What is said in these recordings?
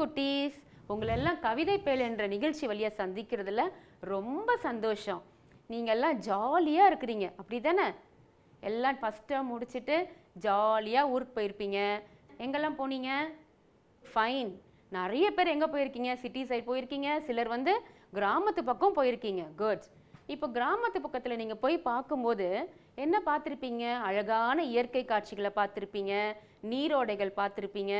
குட்டீஸ், உங்களெல்லாம் கவிதை பேழை என்ற நிகழ்ச்சி வழியாக சந்திக்கிறதுல ரொம்ப சந்தோஷம். நீங்கள் எல்லாம் ஜாலியாக இருக்கிறீங்க, அப்படி தானே? எல்லாம் ஃபஸ்ட்டாக முடிச்சுட்டு ஜாலியாக ஊருக்கு போயிருப்பீங்க. எங்கெல்லாம் போனீங்க? ஃபைன். நிறைய பேர் எங்கே போயிருக்கீங்க? சிட்டி சைட் போயிருக்கீங்க, சிலர் வந்து கிராமத்து பக்கம் போயிருக்கீங்க. குட்ஸ். இப்போ கிராமத்து பக்கத்தில் நீங்கள் போய் பார்க்கும்போது என்ன பார்த்துருப்பீங்க? அழகான இயற்கை காட்சிகளை பார்த்துருப்பீங்க, நீரோடைகள் பார்த்துருப்பீங்க,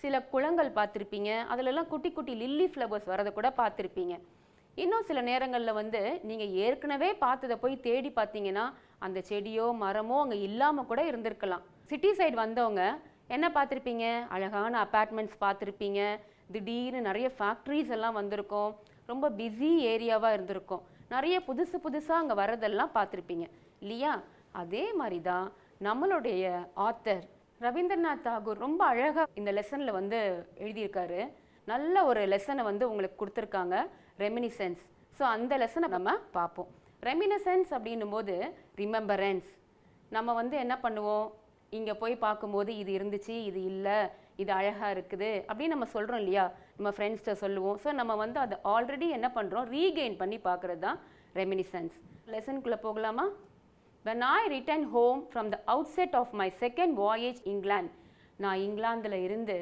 சில குளங்கள் பார்த்துருப்பீங்க, அதிலெல்லாம் குட்டி குட்டி லில்லி ஃப்ளவர்ஸ் வரதை கூட பார்த்துருப்பீங்க. இன்னும் சில நேரங்களில் வந்து நீங்கள் ஏற்கனவே பார்த்ததை போய் தேடி பார்த்தீங்கன்னா அந்த செடியோ மரமோ அங்கே இல்லாமல் கூட இருந்திருக்கலாம். சிட்டி சைடு வந்தவங்க என்ன பார்த்துருப்பீங்க? அழகான அப்பார்ட்மெண்ட்ஸ் பார்த்துருப்பீங்க, திடீர்னு நிறைய ஃபேக்ட்ரிஸ் எல்லாம் வந்திருக்கும், ரொம்ப பிஸி ஏரியாவாக இருந்திருக்கும், நிறைய புதுசாக அங்கே வரதெல்லாம் பார்த்துருப்பீங்க இல்லையா? அதே மாதிரி தான் நம்மளுடைய ஆத்தர் ரவீந்திரநாத் தாகூர் ரொம்ப அழகாக இந்த லெசனில் வந்து எழுதியிருக்காரு. நல்ல ஒரு லெசனை வந்து உங்களுக்கு கொடுத்துருக்காங்க, ரெமினிசென்ஸ். ஸோ அந்த லெசனை நம்ம பார்ப்போம். ரெமினிசென்ஸ் அப்படின்னும் போது ரிமெம்பரன்ஸ். நம்ம வந்து என்ன பண்ணுவோம்? இங்கே போய் பார்க்கும்போது இது இருந்துச்சு, இது இல்லை, இது அழகாக இருக்குது அப்படின்னு நம்ம சொல்கிறோம் இல்லையா? நம்ம ஃப்ரெண்ட்ஸ்கிட்ட சொல்லுவோம். ஸோ நம்ம வந்து அதை ஆல்ரெடி என்ன பண்ணுறோம்? ரீகெயின் பண்ணி பார்க்குறது தான் ரெமினிசென்ஸ். லெசனுக்குள்ளே போகலாமா? When I returned home from the outset of my second voyage England, நான் இங்கிலாந்தில் இருந்து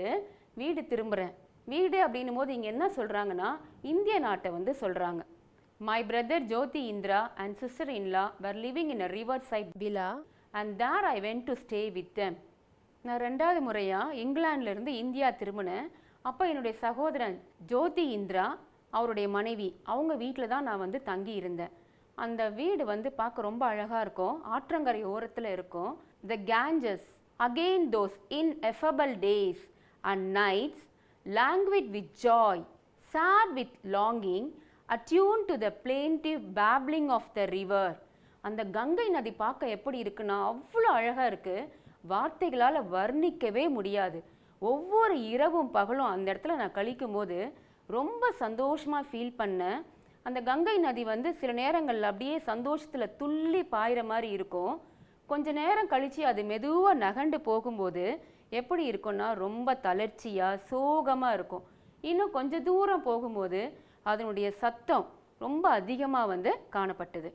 வீடு திரும்புகிறேன். வீடு அப்படின்னும் போது இங்கே என்ன சொல்கிறாங்கன்னா இந்திய நாட்டை வந்து சொல்கிறாங்க. My brother Jyoti Indra and sister-in-law were living in a riverside villa and there I went to stay with them. நான் ரெண்டாவது முறையாக இங்கிலாந்துலேருந்து இந்தியா திரும்பினேன். அப்போ என்னுடைய சகோதரன் ஜோதி இந்திரா, அவருடைய மனைவி, அவங்க வீட்டில் தான் நான் வந்து தங்கி இருந்தேன். அந்த வீடு வந்து பார்க்க ரொம்ப அழகாக இருக்கும், ஆற்றங்கரை ஓரத்தில் இருக்கும். The Ganges, again those ineffable days and nights, languid with joy, sad with longing, attuned to the plaintive babbling of the river. அந்த கங்கை நதி பார்க்க எப்படி இருக்குன்னா அவ்வளோ அழகாக இருக்குது, வார்த்தைகளால் வர்ணிக்கவே முடியாது. ஒவ்வொரு இரவும் பகலும் அந்த இடத்துல நான் கழிக்கும் போது ரொம்ப சந்தோஷமாக ஃபீல் பண்ணேன். அந்த கங்கை நதி வந்து சில நேரங்களில் அப்படியே சந்தோஷத்தில் துள்ளி பாயிற மாதிரி இருக்கும். கொஞ்ச நேரம் கழித்து அது மெதுவாக நகண்டு போகும்போது எப்படி இருக்குன்னா ரொம்ப தளர்ச்சியாக சோகமாக இருக்கும். இன்னும் கொஞ்சம் தூரம் போகும்போது அதனுடைய சத்தம் ரொம்ப அதிகமாக வந்து காணப்பட்டது.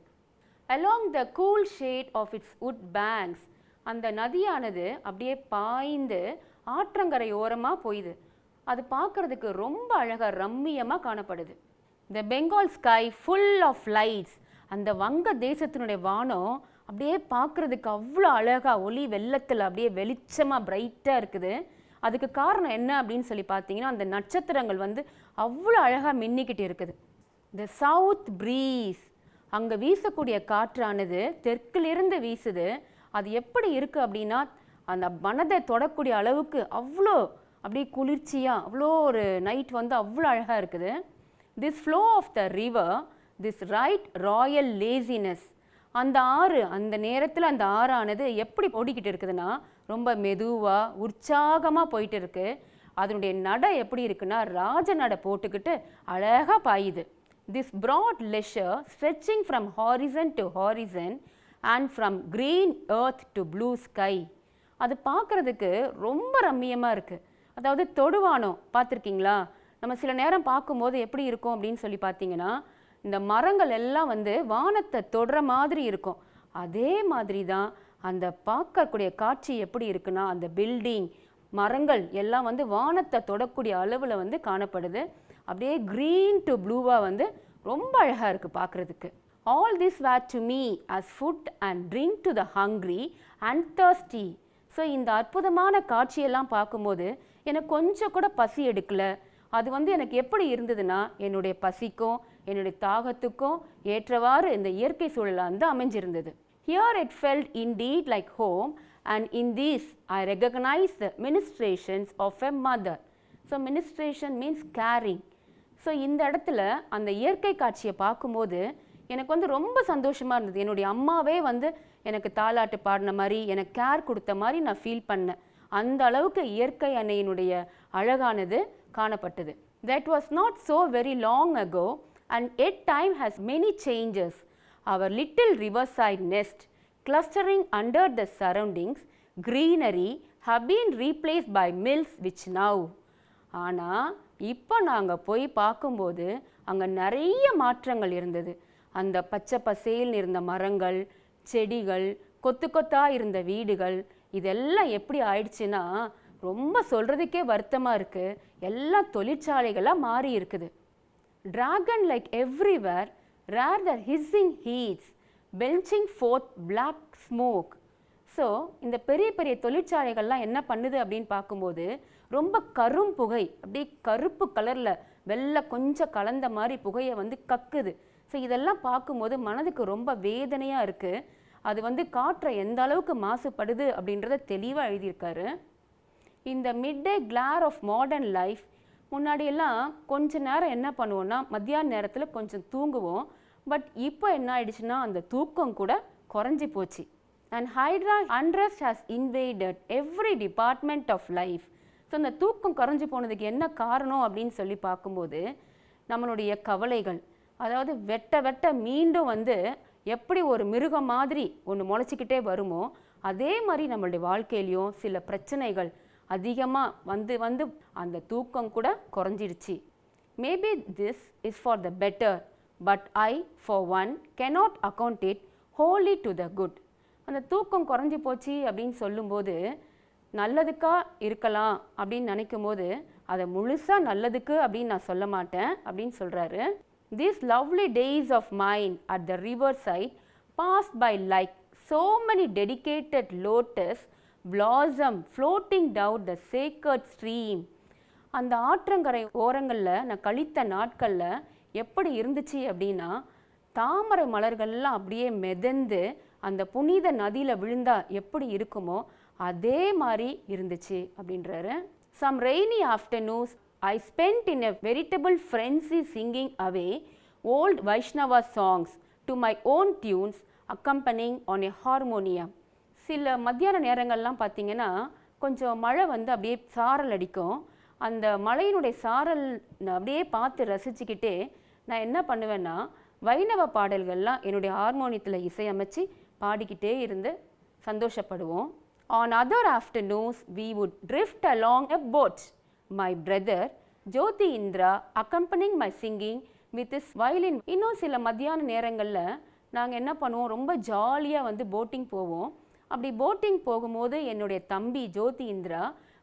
Along the cool shade of its wood banks, அந்த நதியானது அப்படியே பாய்ந்து ஆற்றங்கரை ஓரமாக போயுது. அது பார்க்குறதுக்கு ரொம்ப அழகாக ரம்மியமாக காணப்படுது. The Bengal sky full of lights, அந்த வங்க தேசத்தினுடைய வானம் அப்படியே பார்க்குறதுக்கு அவ்வளோ அழகாக ஒளி வெள்ளத்தில் அப்படியே வெளிச்சமாக பிரைட்டாக இருக்குது. அதுக்கு காரணம் என்ன அப்படின்னு சொல்லி பார்த்தீங்கன்னா அந்த நட்சத்திரங்கள் வந்து அவ்வளோ அழகாக மின்னிக்கிட்டு இருக்குது. The south breeze, அங்கே வீசக்கூடிய காற்றானது தெற்கிலிருந்து வீசுது. அது எப்படி இருக்குது அப்படின்னா அந்த மனதை தொடக்கூடிய அளவுக்கு அவ்வளோ அப்படியே குளிர்ச்சியாக, அவ்வளோ ஒரு நைட் வந்து அவ்வளோ அழகாக இருக்குது. This flow of the river, this right royal laziness, அந்த ஆறு அந்த நேரத்தில் அந்த ஆறானது எப்படி ஓடிக்கிட்டு இருக்குதுன்னா ரொம்ப மெதுவாக உற்சாகமாக போயிட்டு இருக்கு. அதனுடைய நடை எப்படி இருக்குன்னா ராஜ நடை போட்டுக்கிட்டு அழகாக பாயுது. This broad leisure stretching from horizon to horizon and from green earth to blue sky, அது பார்க்குறதுக்கு ரொம்ப ரம்மியமாக இருக்குது. அதாவது தொடுவானம் பார்த்துருக்கீங்களா? நம்ம சில நேரம் பார்க்கும்போது எப்படி இருக்கும் அப்படின்னு சொல்லி பார்த்தீங்கன்னா இந்த மரங்கள் எல்லாம் வந்து வானத்தை தொடுற மாதிரி இருக்கும். அதே மாதிரி தான் அந்த பார்க்கக்கூடிய காட்சி எப்படி இருக்குன்னா அந்த பில்டிங் மரங்கள் எல்லாம் வந்து வானத்தை தொடக்கூடிய அளவில் வந்து காணப்படுது. அப்படியே க்ரீன் டு ப்ளூவாக வந்து ரொம்ப அழகாக இருக்குது பார்க்குறதுக்கு. All this were to me as food and drink to the hungry and thirsty. So இந்த அற்புதமான காட்சியெல்லாம் பார்க்கும்போது எனக்கு கொஞ்சம் கூட பசி எடுக்கலை. அது வந்து எனக்கு எப்படி இருந்ததுன்னா என்னுடைய பசிக்கும் என்னுடைய தாகத்துக்கும் ஏற்றவாறு இந்த இயற்கை சூழலாக வந்து அமைஞ்சிருந்தது. Here it felt indeed like home and in this I recognized the ministrations of a mother. So ministration means caring. So இந்த இடத்துல அந்த இயற்கை காட்சியை பார்க்கும்போது எனக்கு வந்து ரொம்ப சந்தோஷமாக இருந்தது. என்னுடைய அம்மாவே வந்து எனக்கு தாலாட்டு பாடின மாதிரி எனக்கு கேர் கொடுத்த மாதிரி நான் ஃபீல் பண்ணேன். அந்த அளவுக்கு இயற்கை அன்னையினுடைய அழகானது காணப்பட்டது. That was not so very long ago and yet time has many changes. Our little riverside nest clustering under the surroundings greenery have been replaced by mills which now. ஆனால் இப்போ நாங்கள் போய் பார்க்கும்போது அங்கே நிறைய மாற்றங்கள் இருந்தது. அந்த பச்சை பசேல்னு இருந்த மரங்கள், செடிகள், கொத்து கொத்தாக இருந்த வீடுகள், இதெல்லாம் எப்படி ஆயிடுச்சுன்னா ரொம்ப சொல்கிறதுக்கே வருத்தமாக இருக்குது. எல்லாம் தொழிற்சாலைகளாக மாறி இருக்குது. Dragon like everywhere rare the hissing heats belching forth black smoke. So இந்த பெரிய பெரிய தொழிற்சாலைகள்லாம் என்ன பண்ணுது அப்படின்னு பார்க்கும்போது ரொம்ப கரும் புகை, அப்படியே கருப்பு கலரில் வெள்ளை கொஞ்சம் கலந்த மாதிரி புகையை வந்து கக்குது. ஸோ இதெல்லாம் பார்க்கும்போது மனதுக்கு ரொம்ப வேதனையாக இருக்குது. அது காற்றை எந்த அளவுக்கு மாசுபடுது அப்படின்றத தெளிவாக எழுதியிருக்காரு. இந்த midday glare of modern life, முன்னாடியெல்லாம் கொஞ்ச நேரம் என்ன பண்ணுவோன்னா மத்தியான நேரத்தில் கொஞ்சம் தூங்குவோம். பட் இப்போ என்ன ஆயிடுச்சுன்னா அந்த தூக்கம் கூட குறைஞ்சி போச்சு. அண்ட் ஹைட்ரா அண்ட்ரஸ்ட் has invaded every department of life. So அந்த தூக்கம் குறைஞ்சி போனதுக்கு என்ன காரணம் அப்படின்னு சொல்லி பார்க்கும்போது நம்மளுடைய கவலைகள், அதாவது வெட்ட வெட்ட மீண்டும் எப்படி ஒரு மிருகம் மாதிரி ஒன்று முளைச்சிக்கிட்டே வருமோ அதே மாதிரி நம்மளுடைய வாழ்க்கையிலையும் சில பிரச்சனைகள் அதிகமாக வந்து அந்த தூக்கம் கூட குறைஞ்சிடுச்சு. Maybe this is for the better, but I for one cannot account it wholly to the good. அந்த தூக்கம் குறைஞ்சி போச்சு அப்படின்னு சொல்லும்போது நல்லதுக்கா இருக்கலாம் அப்படின்னு நினைக்கும் போது அதை முழுசாக நல்லதுக்கு அப்படின்னு நான் சொல்ல மாட்டேன் அப்படின்னு சொல்கிறாரு. These lovely days of mine at the riverside passed by like so many dedicated lotus blossom floating down the sacred stream. அந்த ஆற்றங்கரை ஓரங்களில் நான் கழித்த நாட்களில் எப்படி இருந்துச்சு அப்படின்னா தாமரை மலர்கள்லாம் அப்படியே மிதந்து அந்த புனித நதியில் விழுந்தா எப்படி இருக்குமோ அதே மாதிரி இருந்துச்சு அப்படின்றாரு. Some rainy afternoons I spent in a veritable frenzy singing away old Vaishnava songs to my own tunes accompanying on a harmonium. சில மத்தியான நேரங்கள்லாம் பார்த்தீங்கன்னா கொஞ்சம் மழை அப்படியே சாரல் அடிக்கும். அந்த மழையினுடைய சாரல் அப்படியே பார்த்து ரசிச்சுக்கிட்டே நான் என்ன பண்ணுவேன்னா வைணவ பாடல்கள்லாம் என்னுடைய ஹார்மோனியத்தில் இசையமைச்சு பாடிக்கிட்டே இருந்து சந்தோஷப்படுவோம். On other afternoons we would drift along a boat. My brother Jyoti Indra accompanying my singing with his violin. இன்னும் சில மத்தியான நேரங்களில் நாங்கள் என்ன பண்ணுவோம், ரொம்ப ஜாலியாக போட்டிங் போவோம். அப்படி போட்டிங் போகும்போது என்னுடைய தம்பி ஜோதி இந்திரா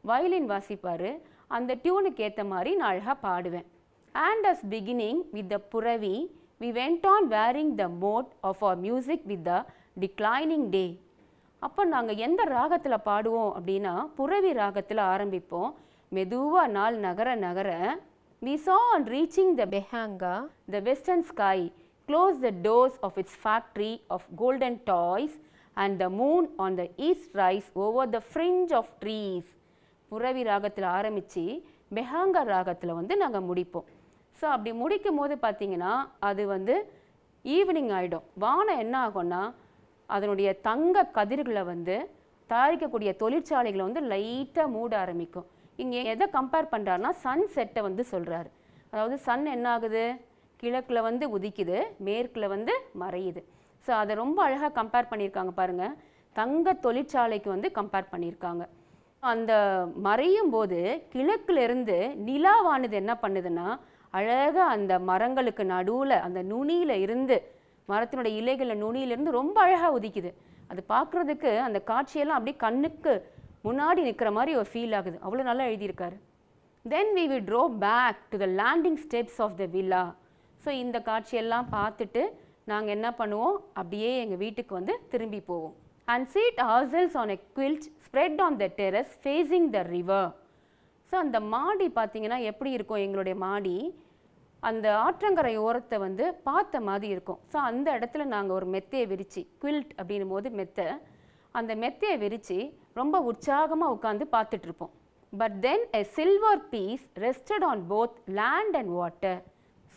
வயலின் வாசிப்பார். அந்த டியூனுக்கு ஏற்ற மாதிரி நான் அழகாக பாடுவேன். And as beginning with the Puravi, we went on varying the mode of our music with the declining day. அப்போ நாங்கள் எந்த ராகத்தில் பாடுவோம் அப்படின்னா புரவி ராகத்தில் ஆரம்பிப்போம். மெதுவாக நாள் நகர நகர we saw on reaching the Behanga, the western sky close the doors of its factory of golden toys and the moon on the east rise over the fringe of trees. புரவி ராகத்தில் ஆரம்பித்து பெஹாங்கா ராகத்தில் நாங்கள் முடிப்போம். ஸோ அப்படி முடிக்கும் போது பார்த்திங்கன்னா அது ஈவினிங் ஆகிடும். வானம் என்ன ஆகும்னா அதனுடைய தங்க கதிர்களை தயாரிக்கக்கூடிய தொழிற்சாலைகளை லைட்டாக மூட ஆரம்பிக்கும். இங்கே எதை கம்பேர் பண்ணுறாருனா சன் செட்டை சொல்கிறாரு. அதாவது சன் என்ன ஆகுது, கிழக்கில் உதிக்குது, மேற்கில் மறையுது. ஸோ அதை ரொம்ப அழகாக கம்பேர் பண்ணியிருக்காங்க பாருங்கள். தங்க தொழிற்சாலைக்கு கம்பேர் பண்ணியிருக்காங்க. அந்த மறையும் போது கிழக்கிலிருந்து நிலாவானது என்ன பண்ணுதுன்னா அழகாக அந்த மரங்களுக்கு நடுவில் அந்த நுனியில் இருந்து மரத்தினுடைய இலைகளில் நுனியிலிருந்து ரொம்ப அழகாக உதிக்குது. அது பார்க்குறதுக்கு அந்த காட்சியெல்லாம் அப்படியே கண்ணுக்கு முன்னாடி நிற்கிற மாதிரி ஒரு ஃபீல் ஆகுது. அவ்வளோ நல்லா எழுதியிருக்காரு. தென் we will drove back to the landing steps of the villa. So இந்த காட்சியெல்லாம் பார்த்துட்டு நாங்கள் என்ன பண்ணுவோம், அப்படியே எங்கள் வீட்டுக்கு திரும்பி போவோம். And seat ourselves on a quilt spread on the terrace facing the river. So அந்த மாடி பார்த்திங்கன்னா எப்படி இருக்கும், எங்களுடைய மாடி அந்த ஆற்றங்கரை ஓரத்தை பார்த்த மாதிரி இருக்கும். ஸோ அந்த இடத்துல நாங்கள் ஒரு மெத்தையை விரித்து, குவில்ட் அப்படின்னும் போது மெத்தை, அந்த மெத்தையை விரித்து ரொம்ப உற்சாகமாக உட்காந்து பார்த்துட்ருப்போம். But then a silver piece rested on both land and water.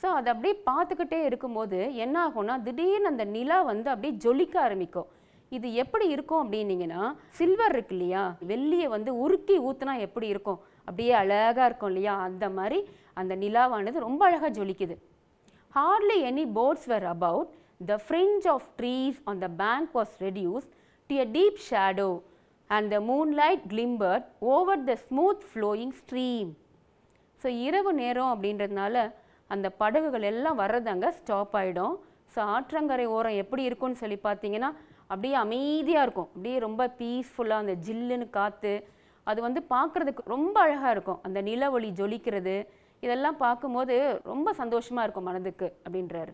So அதை அப்படியே பார்த்துக்கிட்டே இருக்கும்போது என்ன ஆகும்னா திடீர்னு அந்த நிலா அப்படியே ஜொலிக்க ஆரம்பிக்கும். இது எப்படி இருக்கும் அப்படின்னீங்கன்னா சில்வர் இருக்கு இல்லையா, வெள்ளியை உருக்கி ஊற்றுனா எப்படி இருக்கும், அப்படியே அழகாக இருக்கும் இல்லையா, அந்த மாதிரி அந்த நிலாவானது ரொம்ப அழகாக ஜொலிக்குது. Hardly any boats were about. The fringe of trees on the bank was reduced to a deep shadow and the moonlight glimmered over the smooth flowing stream. So இரவு நேரம் அப்படின்றதுனால அந்த படகுகள் எல்லாம் வர்றது அங்கே ஸ்டாப் ஆகிடும். ஸோ ஆற்றங்கரை ஓரம் எப்படி இருக்கும்னு சொல்லி பார்த்தீங்கன்னா அப்படியே அமைதியாக இருக்கும், அப்படியே ரொம்ப பீஸ்ஃபுல்லாக அந்த ஜில்லுன்னு காற்று, அது வந்து பார்க்குறதுக்கு ரொம்ப அழகாக இருக்கும். அந்த நில ஒளி ஜொலிக்கிறது இதெல்லாம் பார்க்கும்போது ரொம்ப சந்தோஷமாக இருக்கும் மனதுக்கு அப்படின்றாரு.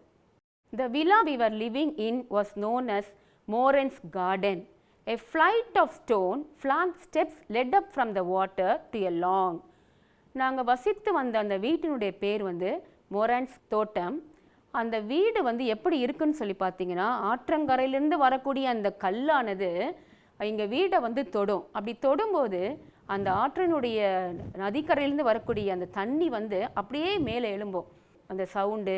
The villa we were living in was known as Moran's Garden. A flight of stone flagged steps led up from the water to a lawn. நாங்கள் வசித்து வந்த அந்த வீட்டினுடைய பேர் வந்து மோரன்ஸ் தோட்டம். அந்த வீடு வந்து எப்படி இருக்குன்னு சொல்லி பார்த்தீங்கன்னா ஆற்றங்கரையிலேருந்து வரக்கூடிய அந்த கல்லானது எங்கள் வீடை வந்து தொடும். அப்படி தொடும்போது அந்த ஆற்றினுடைய நதிக்கரையிலேருந்து வரக்கூடிய அந்த தண்ணி வந்து அப்படியே மேலே எழும்போம். அந்த சவுண்டு,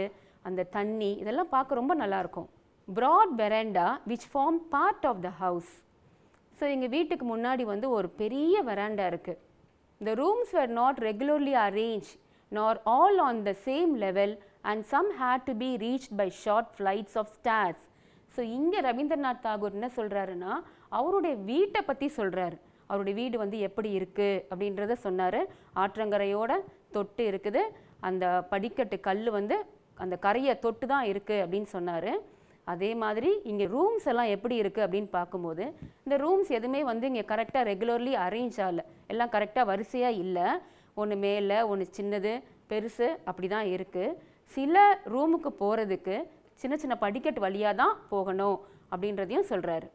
அந்த தண்ணி இதெல்லாம் பார்க்க ரொம்ப நல்லாயிருக்கும். Broad veranda which form part of the house. So எங்கள் வீட்டுக்கு முன்னாடி வந்து ஒரு பெரிய வெராண்டா இருக்குது. The rooms were not regularly arranged nor all on the same level and some had to be reached by short flights of stairs. So இங்கே ரவீந்திரநாத் தாகூர் என்ன சொல்கிறாருன்னா அவருடைய வீட்டை பற்றி சொல்கிறாரு. அவருடைய வீடு வந்து எப்படி இருக்குது அப்படின்றத சொன்னார். ஆற்றங்கரையோட தொட்டு இருக்குது, அந்த படிக்கட்டு கல் வந்து அந்த கரையை தொட்டு தான் இருக்குது அப்படின்னு சொன்னார். அதே மாதிரி இங்கே ரூம்ஸ் எல்லாம் எப்படி இருக்குது அப்படின்னு பார்க்கும்போது இந்த ரூம்ஸ் எதுவுமே வந்து இங்கே கரெக்டாக ரெகுலர்லி அரேஞ்ச் ஆகலை, எல்லாம் கரெக்டாக வரிசையாக இல்லை. ஒன்று மேலே ஒன்று சின்னது பெருசு அப்படி தான் இருக்குது. சில ரூமுக்கு போகிறதுக்கு சின்ன சின்ன படிக்கட்டு வழியாக தான் போகணும் அப்படின்றதையும் சொல்கிறாரு.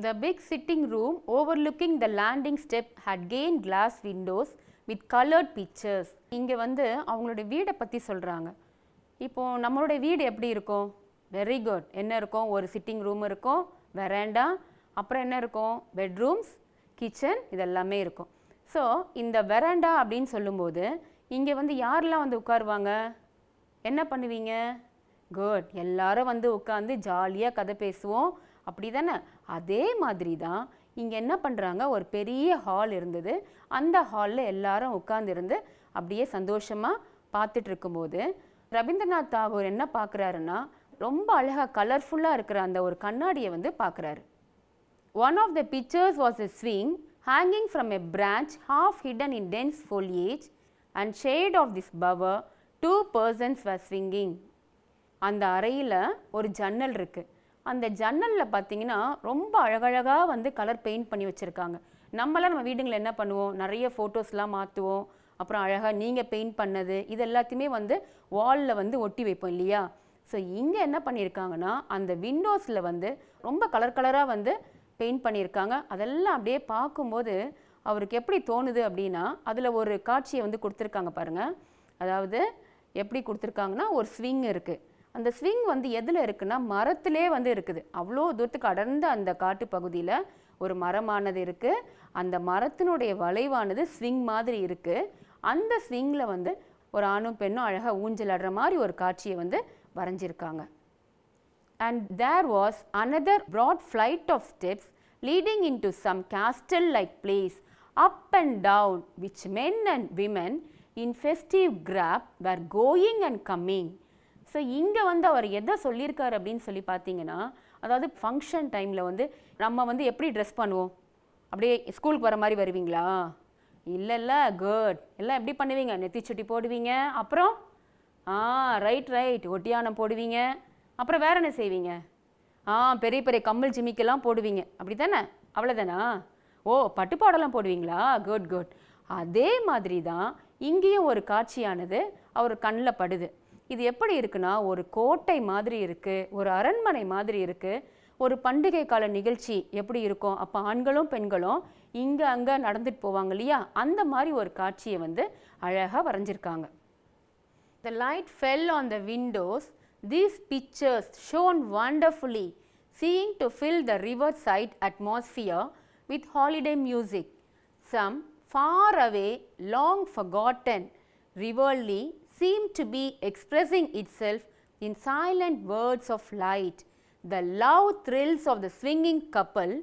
The big sitting room overlooking the landing step had gained glass windows with colored pictures. இங்கே வந்து அவங்களுடைய வீடை பற்றி சொல்கிறாங்க. இப்போது நம்மளுடைய வீடு எப்படி இருக்கும்? Very good. என்ன இருக்கும்? ஒரு சிட்டிங் ரூம் இருக்கும், வெராண்டா, அப்புறம் என்ன இருக்கும்? பெட்ரூம்ஸ், கிச்சன், இதெல்லாமே இருக்கும். ஸோ இந்த வெராண்டா அப்படின்னு சொல்லும்போது இங்கே வந்து யாரெல்லாம் வந்து உட்காருவாங்க, என்ன பண்ணுவீங்க? குட். எல்லாரும் வந்து உட்காந்து ஜாலியாக கதை பேசுவோம், அப்படி தானே? அதே மாதிரி தான் இங்கே என்ன பண்ணுறாங்க, ஒரு பெரிய ஹால் இருந்தது. அந்த ஹாலில் எல்லாரும் உட்காந்துருந்து அப்படியே சந்தோஷமாக பார்த்துட்டு இருக்கும்போது ரவீந்திரநாத் தாகூர் என்ன பார்க்குறாருன்னா ரொம்ப அழகாக கலர்ஃபுல்லாக இருக்கிற அந்த ஒரு கண்ணாடியை வந்து பார்க்குறாரு. One of the pictures was a swing hanging from a branch half hidden in dense foliage and shade of this bower two persons were swinging. அந்த அறையில் ஒரு ஜன்னல் இருக்குது. அந்த ஜன்னலில் பார்த்தீங்கன்னா ரொம்ப அழகழகாக வந்து கலர் பெயிண்ட் பண்ணி வச்சுருக்காங்க. நம்மளாம் நம்ம வீடுங்களில் என்ன பண்ணுவோம், நிறைய ஃபோட்டோஸ்லாம் மாற்றுவோம், அப்புறம் அழகாக நீங்கள் பெயிண்ட் பண்ணது இது எல்லாத்தையுமே வந்து வாலில் வந்து ஒட்டி வைப்போம் இல்லையா? ஸோ இங்கே என்ன பண்ணியிருக்காங்கன்னா அந்த விண்டோஸில் வந்து ரொம்ப கலர் கலராக வந்து பெயிண்ட் பண்ணியிருக்காங்க. அதெல்லாம் அப்படியே பார்க்கும்போது அவருக்கு எப்படி தோணுது அப்படின்னா அதில் ஒரு காட்சியை வந்து கொடுத்துருக்காங்க பாருங்கள். அதாவது எப்படி கொடுத்துருக்காங்கன்னா ஒரு ஸ்விங் இருக்குது. அந்த ஸ்விங் வந்து எதில் இருக்குன்னா மரத்திலே வந்து இருக்குது. அவ்வளோ தூரத்துக்கு அடர்ந்த அந்த காட்டு பகுதியில் ஒரு மரமானது இருக்குது. அந்த மரத்தினுடைய வளைவானது ஸ்விங் மாதிரி இருக்குது. அந்த ஸ்விங்கில் வந்து ஒரு ஆணும் பெண்ணும் அழகாக ஊஞ்சல் ஆடுற மாதிரி ஒரு காட்சியை வந்து வரைஞ்சிருக்காங்க. And there was another broad flight of steps leading into some castle-like place up and down which men and women in festive garb were going and coming. So இங்கே வந்து அவர் எதை சொல்லியிருக்காரு அப்படின்னு சொல்லி பார்த்தீங்கன்னா அதாவது ஃபங்க்ஷன் டைமில் வந்து நம்ம வந்து எப்படி ட்ரெஸ் பண்ணுவோம், அப்படியே ஸ்கூலுக்கு வர மாதிரி வருவீங்களா? இல்லை குட். எல்லாம் எப்படி பண்ணுவீங்க? நெத்திச்சுட்டி போடுவீங்க, அப்புறம் ரைட் ஒட்டியானம் போடுவீங்க, அப்புறம் வேறு என்ன செய்வீங்க? பெரிய பெரிய கம்மல் ஜிமிக்கெல்லாம் போடுவீங்க, அப்படி தானே? அவ்வளோதானா? ஓ, பட்டுப்பாடெல்லாம் போடுவீங்களா? குட். அதே மாதிரி தான் இங்கேயும் ஒரு காட்சியானது அவர் கண்ணில் படுது. இது எப்படி இருக்குன்னா ஒரு கோட்டை மாதிரி இருக்குது, ஒரு அரண்மனை மாதிரி இருக்குது. ஒரு பண்டிகை கால நிகழ்ச்சி எப்படி இருக்கும், அப்போ ஆண்களும் பெண்களும் இங்கே அங்கே நடந்துட்டு போவாங்க இல்லையா, அந்த மாதிரி ஒரு காட்சியை வந்து அழகாக வரைஞ்சிருக்காங்க. The light fell on the windows. These pictures shone wonderfully, seeming to fill the riverside atmosphere with holiday music. Some far away, long forgotten rivalry seemed to be expressing itself in silent words of light. The love thrills of the swinging couple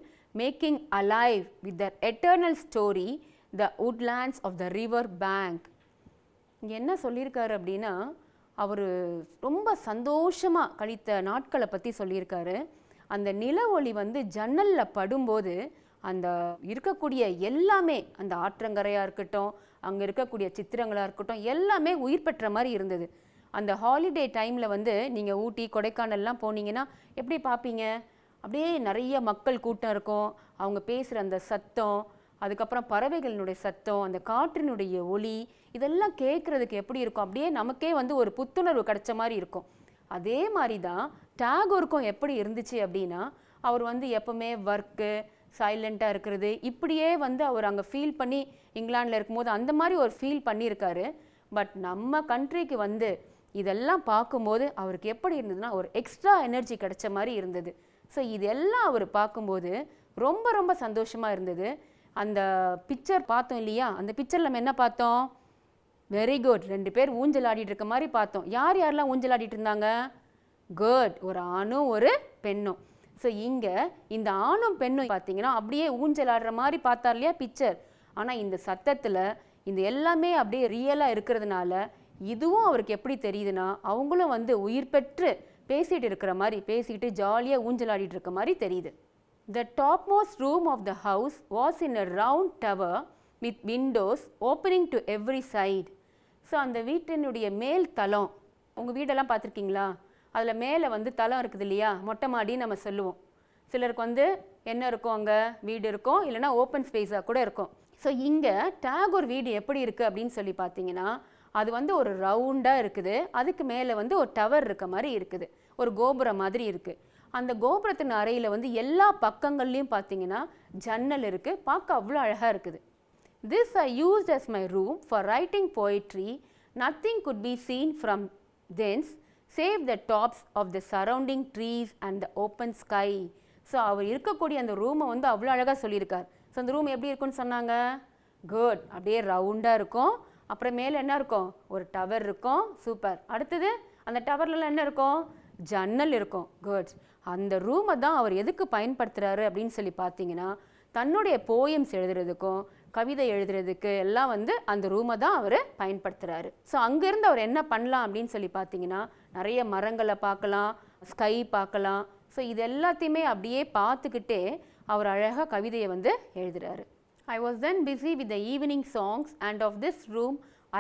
making alive with their eternal story the woodlands of the river bank. இங்கே என்ன சொல்லியிருக்காரு அப்படின்னா அவர் ரொம்ப சந்தோஷமாக கழித்த நாட்களை பற்றி சொல்லியிருக்காரு. அந்த நில ஒளி வந்து ஜன்னலில் படும்போது அந்த இருக்கக்கூடிய எல்லாமே, அந்த ஆற்றங்கரையாக இருக்கட்டும், அங்கே இருக்கக்கூடிய சித்திரங்களாக இருக்கட்டும், எல்லாமே உயிர் பெற்ற மாதிரி இருந்தது. அந்த ஹாலிடே டைமில் வந்து நீங்கள் ஊட்டி கொடைக்கானல்லாம் போனீங்கன்னா எப்படி பார்ப்பீங்க? அப்படியே நிறைய மக்கள் கூட்டம் இருக்கும், அவங்க பேசுகிற அந்த சத்தம், அதுக்கப்புறம் பறவைகளினுடைய சத்தம், அந்த காற்றினுடைய ஒலி, இதெல்லாம் கேட்குறதுக்கு எப்படி இருக்கும்? அப்படியே நமக்கே வந்து ஒரு புத்துணர்வு கிடைச்ச மாதிரி இருக்கும். அதே மாதிரி தான் டாகோருக்கும் எப்படி இருந்துச்சு அப்படின்னா, அவர் வந்து எப்பவுமே ஒர்க்கு, சைலண்ட்டாக இருக்கிறது, இப்படியே வந்து அவர் அங்கே ஃபீல் பண்ணி இங்கிலாண்டில் இருக்கும்போது அந்த மாதிரி ஒரு ஃபீல் பண்ணியிருக்காரு. பட் நம்ம கண்ட்ரிக்கு வந்து இதெல்லாம் பார்க்கும்போது அவருக்கு எப்படி இருந்ததுன்னா ஒரு எக்ஸ்ட்ரா எனர்ஜி கிடைச்ச மாதிரி இருந்தது. ஸோ இதெல்லாம் அவர் பார்க்கும்போது ரொம்ப ரொம்ப சந்தோஷமாக இருந்தது. அந்த பிக்சர் பார்த்தோம் இல்லையா, அந்த பிக்சரில் நம்ம என்ன பார்த்தோம்? வெரி குட், 2 பேர் ஊஞ்சல் ஆடிட்டு இருக்க மாதிரி பார்த்தோம். யார் யாரெல்லாம் ஊஞ்சல் ஆடிட்டு இருந்தாங்க? குட், ஒரு ஆணும் ஒரு பெண்ணும். ஸோ இங்கே இந்த ஆணும் பெண்ணும் பார்த்தீங்கன்னா அப்படியே ஊஞ்சல் ஆடுற மாதிரி பார்த்தார் இல்லையா பிக்சர். ஆனால் இந்த சத்தத்தில் இந்த எல்லாமே அப்படியே ரியலாக இருக்கிறதுனால இதுவும் அவருக்கு எப்படி தெரியுதுன்னா, அவங்களும் வந்து உயிர் பெற்று பேசிகிட்டு இருக்கிற மாதிரி, பேசிக்கிட்டு ஜாலியாக ஊஞ்சல் ஆடிட்டு இருக்க மாதிரி தெரியுது. The topmost room of the house was in a round tower with windows opening to every side. So அந்த வீட்டினுடைய மேல் தளம், உங்கள் வீடெல்லாம் பார்த்துருக்கீங்களா? அதில் மேலே வந்து தளம் இருக்குது இல்லையா, மொட்டை மாடி நம்ம சொல்லுவோம். சிலருக்கு வந்து என்ன இருக்கும், அங்கே வீடு இருக்கும், இல்லைனா ஓப்பன் ஸ்பேஸாக கூட இருக்கும். ஸோ இங்கே டாகோர் வீடு எப்படி இருக்குது அப்படின்னு சொல்லி பார்த்தீங்கன்னா, அது வந்து ஒரு ரவுண்டாக இருக்குது, அதுக்கு மேலே வந்து ஒரு டவர் இருக்க மாதிரி இருக்குது, ஒரு கோபுரம் மாதிரி இருக்குது. அந்த கோபுரத்தின் அறையில் வந்து எல்லா பக்கங்கள்லையும் பார்த்தீங்கன்னா ஜன்னல் இருக்குது, பார்க்க அவ்வளோ அழகாக இருக்குது. This I used as my room for writing poetry. Nothing could be seen from thence save the tops of the surrounding trees and the open sky. So அவர் இருக்கக்கூடிய அந்த ரூமை வந்து அவ்வளோ அழகாக சொல்லியிருக்கார். ஸோ அந்த ரூம் எப்படி இருக்குன்னு சொன்னாங்க? குட், அப்படியே ரவுண்டாக இருக்கும், அப்புறம் மேலே என்ன இருக்கும்? ஒரு டவர் இருக்கும். சூப்பர். அடுத்தது அந்த டவர்லலாம் என்ன இருக்கும்? ஜன்னல் இருக்கும். குட். அந்த ரூமை தான் அவர் எதுக்கு பயன்படுத்துகிறாரு அப்படின்னு சொல்லி பார்த்தீங்கன்னா, தன்னுடைய போயம்ஸ் எழுதுறதுக்கும் கவிதை எழுதுறதுக்கு எல்லாம் வந்து அந்த ரூமை தான் அவர் பயன்படுத்துகிறாரு. ஸோ அங்கேருந்து அவர் என்ன பண்ணலாம் அப்படின்னு சொல்லி பார்த்தீங்கன்னா, நிறைய மரங்களை பார்க்கலாம், ஸ்கை பார்க்கலாம். ஸோ இது எல்லாத்தையுமே அப்படியே பார்த்துக்கிட்டே அவர் அழகாக கவிதையை வந்து எழுதுகிறாரு. I was then busy with the evening songs, and of this room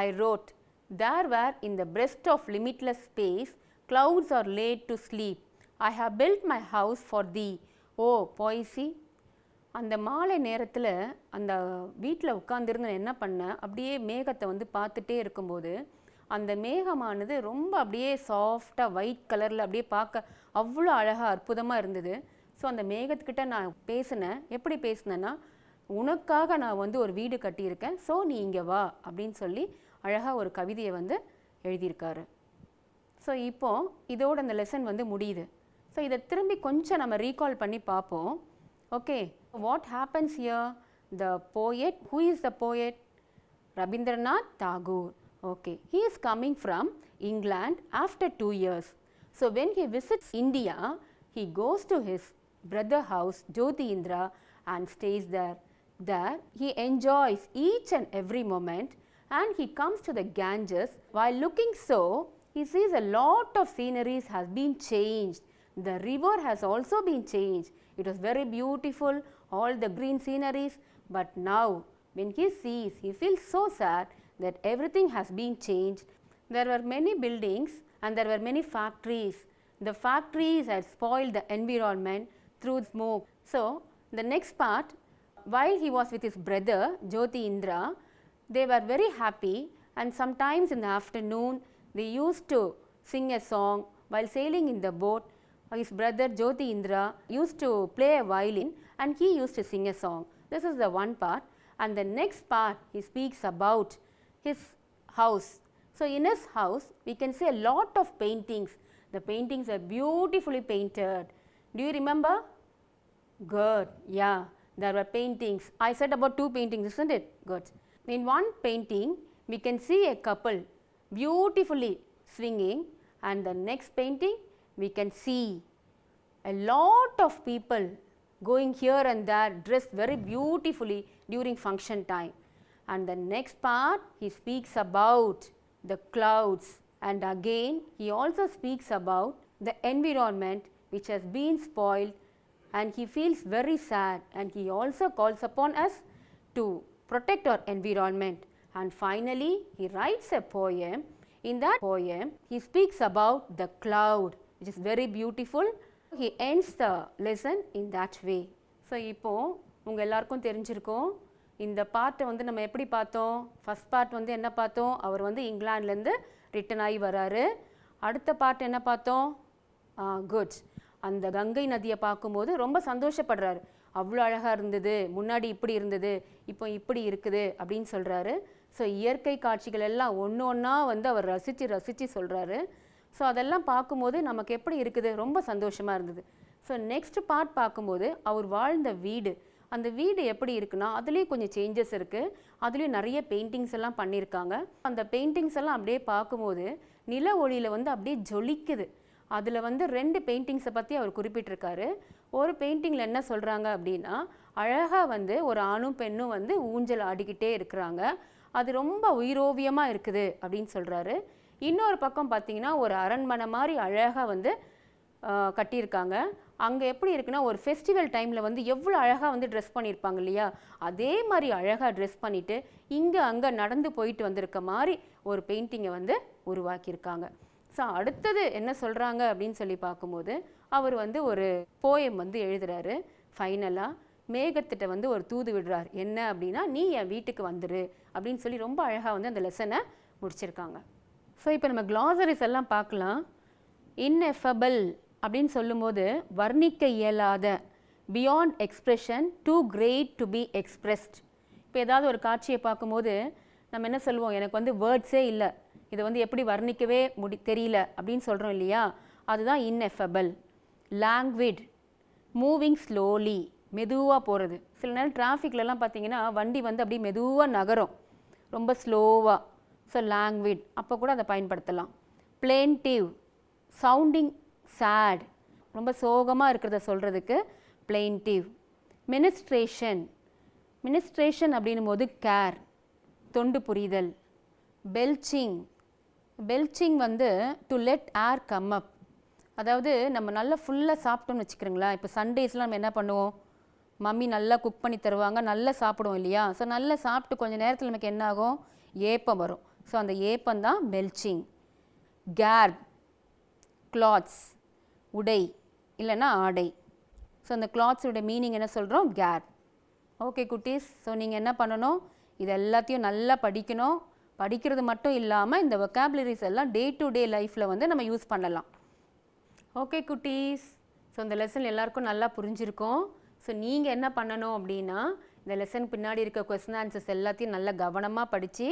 I wrote. There were in the breast of limitless space, clouds are laid to sleep. I have built my house for thee. Oh, poesy. அந்த மாலை நேரத்தில் அந்த வீட்டில் உட்காந்துருந்து என்ன பண்ணேன், அப்படியே மேகத்தை வந்து பார்த்துட்டே இருக்கும்போது அந்த மேகமானது ரொம்ப அப்படியே சாஃப்டாக ஒயிட் கலரில் அப்படியே பார்க்க அவ்வளோ அழகாக அற்புதமாக இருந்தது. ஸோ அந்த மேகத்துக்கிட்ட நான் பேசினேன். எப்படி பேசினேன்னா, உனக்காக நான் வந்து ஒரு வீடு கட்டியிருக்கேன், ஸோ நீ இங்கே வா அப்படின்னு சொல்லி அழகாக ஒரு கவிதையை வந்து எழுதியிருக்காரு. ஸோ இப்போ இதோட அந்த லெசன் வந்து முடியுது. ஸோ இதை திரும்பி கொஞ்சம் நம்ம ரீகால் பண்ணி பார்ப்போம். Okay, what happens here? The poet, who is the poet? Rabindranath Tagore. Okay, he is coming from England after 2 years. So when he visits India, he goes to his brother house Jyoti Indra and stays there. There he enjoys each and every moment, and he comes to the Ganges. While looking so, he sees a lot of sceneries has been changed. The river has also been changed. It was very beautiful, all the green sceneries, but now when he sees, he feels so sad that everything has been changed. There were many buildings and there were many factories. The factories had spoiled the environment through smoke. So the next part, while he was with his brother Jyoti Indra, they were very happy, and sometimes in the afternoon they used to sing a song while sailing in the boat. His brother Jyoti Indra used to play a violin and he used to sing a song. This is the one part. And the next part, he speaks about his house. So in his house, we can see a lot of paintings. The paintings are beautifully painted. Do you remember? Good. Yeah, there were paintings. I said about 2 paintings, isn't it? Good. In one painting, we can see a couple beautifully swinging, and the next painting, we can see a lot of people going here and there, dressed very beautifully during function time. And the next part, he speaks about the clouds, and again he also speaks about the environment which has been spoiled and he feels very sad, and he also calls upon us to protect our environment. And finally, he writes a poem. In that poem, he speaks about the cloud, which is very beautiful. He ends the lesson in that way. So, இப்போ உங்கள் எல்லாருக்கும் தெரிஞ்சிருக்கும் இந்த பார்ட்டை வந்து நம்ம எப்படி பார்த்தோம். ஃபஸ்ட் பார்ட் வந்து என்ன பார்த்தோம், அவர் வந்து இங்கிலாந்துலேருந்து ரிட்டன் ஆகி வராரு. அடுத்த பார்ட் என்ன பார்த்தோம், குட், அந்த கங்கை நதியை பார்க்கும்போது ரொம்ப சந்தோஷப்படுறாரு. அவ்வளோ அழகாக இருந்தது, முன்னாடி இப்படி இருந்தது, இப்போ இப்படி இருக்குது அப்படின்னு சொல்கிறாரு. ஸோ இயற்கை காட்சிகள் எல்லாம் ஒன்று ஒன்றா வந்து அவர் ரசித்து சொல்கிறாரு. ஸோ அதெல்லாம் பார்க்கும்போது நமக்கு எப்படி இருக்குது, ரொம்ப சந்தோஷமாக இருந்தது. ஸோ நெக்ஸ்ட் பார்ட் பார்க்கும்போது அவர் வாழ்ந்த வீடு, அந்த வீடு எப்படி இருக்குன்னா அதுலேயும் கொஞ்சம் சேஞ்சஸ் இருக்குது. அதுலேயும் நிறைய பெயிண்டிங்ஸ் எல்லாம் பண்ணியிருக்காங்க. அந்த பெயிண்டிங்ஸ் எல்லாம் அப்படியே பார்க்கும்போது நில ஒளியில் வந்து அப்படியே ஜொலிக்குது. அதில் வந்து 2 பெயிண்டிங்ஸை பற்றி அவர் குறிப்பிட்டிருக்காரு. ஒரு பெயிண்டிங்கில் என்ன சொல்கிறாங்க அப்படின்னா, அழகாக வந்து ஒரு ஆணும் பெண்ணும் வந்து ஊஞ்சல் ஆடிக்கிட்டே இருக்கிறாங்க, அது ரொம்ப உயிரோவியமாக இருக்குது அப்படின்னு சொல்கிறாரு. இன்னொரு பக்கம் பார்த்தீங்கன்னா ஒரு அரண்மனை மாதிரி அழகாக வந்து கட்டியிருக்காங்க. அங்கே எப்படி இருக்குன்னா ஒரு ஃபெஸ்டிவல் டைமில் வந்து எவ்வளோ அழகாக வந்து ட்ரெஸ் பண்ணியிருப்பாங்க இல்லையா, அதே மாதிரி அழகாக ட்ரெஸ் பண்ணிவிட்டு இங்கே அங்கே நடந்து போயிட்டு வந்திருக்க மாதிரி ஒரு பெயிண்டிங்கை வந்து உருவாக்கியிருக்காங்க. ஸோ அடுத்தது என்ன சொல்கிறாங்க அப்படின்னு சொல்லி பார்க்கும்போது அவர் வந்து ஒரு போயம் வந்து எழுதுகிறாரு. ஃபைனலாக மேகத்திட்ட வந்து ஒரு தூது விடுறார். என்ன அப்படின்னா, நீ என் வீட்டுக்கு வந்துரு அப்படின்னு சொல்லி ரொம்ப அழகாக வந்து அந்த லெசனை முடிச்சிருக்காங்க. ஸோ இப்போ நம்ம க்ளாசரிஸ் எல்லாம் பார்க்கலாம். இன்எஃபபிள் அப்படின்னு சொல்லும்போது வர்ணிக்க இயலாத, beyond expression, too great to be expressed. இப்போ ஏதாவது ஒரு காட்சியை பார்க்கும்போது நம்ம என்ன சொல்லுவோம், எனக்கு வந்து வேர்ட்ஸே இல்லை, இதை வந்து எப்படி வர்ணிக்கவே தெரியல அப்படின்னு சொல்கிறோம் இல்லையா, அதுதான் இன்எஃபபிள். லாங்குவிட், மூவிங் ஸ்லோலி, மெதுவாக போகிறது. சில நேரம் டிராஃபிக்லலாம் பார்த்தீங்கன்னா வண்டி வந்து அப்படியே மெதுவாக நகரும், ரொம்ப ஸ்லோவாக. ஸோ லாங்குவிட், அப்போ கூட அதை பயன்படுத்தலாம். பிளேன்டிவ், சவுண்டிங் சேட், ரொம்ப சோகமாக இருக்கிறத சொல்கிறதுக்கு பிளேன்டிவ். மினிஸ்ட்ரேஷன், மினிஸ்ட்ரேஷன் அப்படின்னும் போது கேர், தொண்டு புரிதல். பெல்ச்சிங், பெல்ச்சிங் வந்து to let air come up, அதாவது நம்ம நல்லா ஃபுல்லாக சாப்பிட்டோம்னு வச்சுக்கிறோங்களா. இப்போ சண்டேஸ்லாம் நம்ம என்ன பண்ணுவோம், மம்மி நல்லா குக் பண்ணி தருவாங்க, நல்லா சாப்பிடுவோம் இல்லையா. ஸோ நல்லா சாப்பிட்டு கொஞ்சம் நேரத்தில் நமக்கு என்ன ஆகும், ஏப்பம் வரும். ஸோ அந்த ஏப்பம் தான் பெல்ச்சிங். கேர், கிளாத்ஸ், உடை இல்லைன்னா ஆடை. ஸோ அந்த கிளாத்ஸோட மீனிங் என்ன சொல்கிறோம், கேர். ஓகே குட்டீஸ், ஸோ நீங்கள் என்ன பண்ணணும், இது எல்லாத்தையும் நல்லா படிக்கணும். படிக்கிறது மட்டும் இல்லாமல் இந்த வொக்காபுலரிஸ் எல்லாம் டே டு டே லைஃப்பில் வந்து நம்ம யூஸ் பண்ணலாம். ஓகே குட்டீஸ், ஸோ இந்த லெசன் எல்லாருக்கும் நல்லா புரிஞ்சிருக்கும். ஸோ நீங்கள் என்ன பண்ணணும் அப்படின்னா, இந்த லெசன் பின்னாடி இருக்க கொஸ்டின் ஆன்சர்ஸ் எல்லாத்தையும் நல்லா கவனமாக படித்து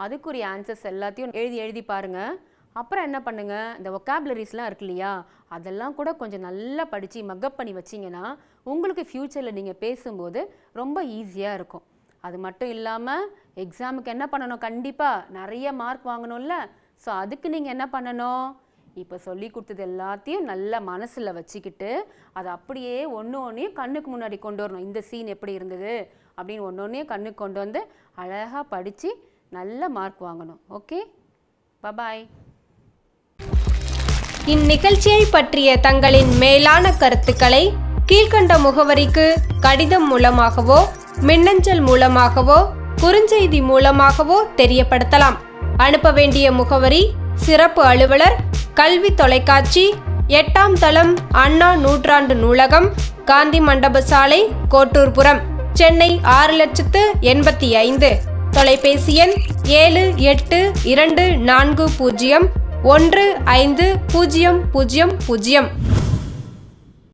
அதுக்குரிய ஆன்சர்ஸ் எல்லாத்தையும் எழுதி பாருங்கள். அப்புறம் என்ன பண்ணுங்கள், இந்த வொக்காபுலரிஸ்லாம் இருக்கு இல்லையா, அதெல்லாம் கூட கொஞ்சம் நல்லா படித்து மக்கப் பண்ணி வச்சிங்கன்னா உங்களுக்கு ஃப்யூச்சரில் நீங்கள் பேசும்போது ரொம்ப ஈஸியாக இருக்கும். அது மட்டும் இல்லாமல் எக்ஸாமுக்கு என்ன பண்ணணும், கண்டிப்பாக நிறைய மார்க் வாங்கணும்ல. ஸோ அதுக்கு நீங்கள் என்ன பண்ணணும், இப்போ சொல்லி கொடுத்தது எல்லாத்தையும் நல்லா மனசில் வச்சுக்கிட்டு அதை அப்படியே ஒன்றையும் கண்ணுக்கு முன்னாடி கொண்டு வரணும். இந்த சீன் எப்படி இருந்தது அப்படின்னு ஒன்றையும் கண்ணுக்கு கொண்டு வந்து அழகாக படித்து நல்ல மார்க் வாங்கணும். ஓகே, பாய். இந்நிகழ்ச்சியை பற்றிய தங்களின் மேலான கருத்துக்களை கீழ்கண்ட முகவரிக்கு கடிதம் மூலமாகவோ மின்னஞ்சல் மூலமாகவோ குறுஞ்செய்தி மூலமாகவோ தெரியப்படுத்தலாம். அனுப்ப வேண்டிய முகவரி: சிறப்பு அலுவலர், கல்வி தொலைக்காட்சி, 8ஆம் தளம், அண்ணா நூற்றாண்டு நூலகம், காந்தி மண்டப சாலை, கோட்டூர்புரம், சென்னை 6,85,000. தொலைபேசி எண் 7824015000.